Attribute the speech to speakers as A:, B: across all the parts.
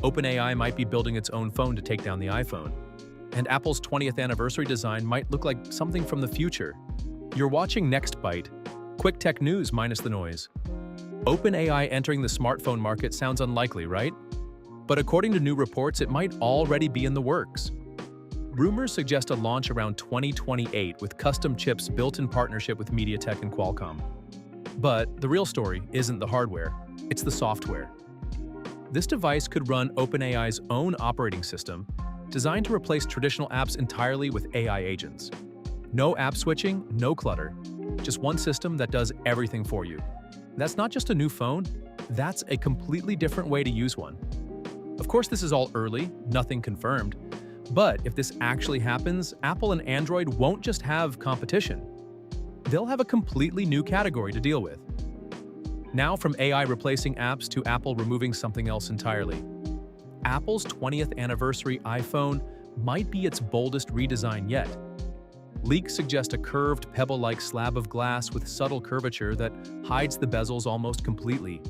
A: OpenAI might be building its own phone to take down the iPhone. And Apple's 20th anniversary design might look like something from the future. You're watching Next Byte, quick tech news minus the noise. OpenAI entering the smartphone market sounds unlikely, right? But according to new reports, it might already be in the works. Rumors suggest a launch around 2028 with custom chips built in partnership with MediaTek and Qualcomm. But the real story isn't the hardware, it's the software. This device could run OpenAI's own operating system, designed to replace traditional apps entirely with AI agents. No app switching, no clutter, just one system that does everything for you. That's not just a new phone, that's a completely different way to use one. Of course, this is all early, nothing confirmed, but if this actually happens, Apple and Android won't just have competition. They'll have a completely new category to deal with. Now from AI replacing apps to Apple removing something else entirely. Apple's 20th anniversary iPhone might be its boldest redesign yet. Leaks suggest a curved, pebble-like slab of glass with subtle curvature that hides the bezels almost completely.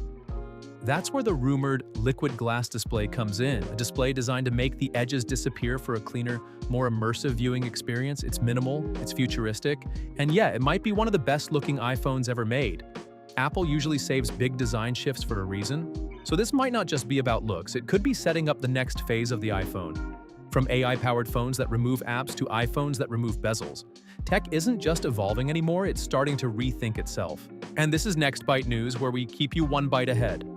A: That's where the rumored liquid glass display comes in, a display designed to make the edges disappear for a cleaner, more immersive viewing experience. It's minimal, it's futuristic, and yeah, it might be one of the best-looking iPhones ever made. Apple usually saves big design shifts for a reason, so this might not just be about looks, it could be setting up the next phase of the iPhone. From AI-powered phones that remove apps to iPhones that remove bezels. Tech isn't just evolving anymore, it's starting to rethink itself. And this is Next Byte News, where we keep you one bite ahead.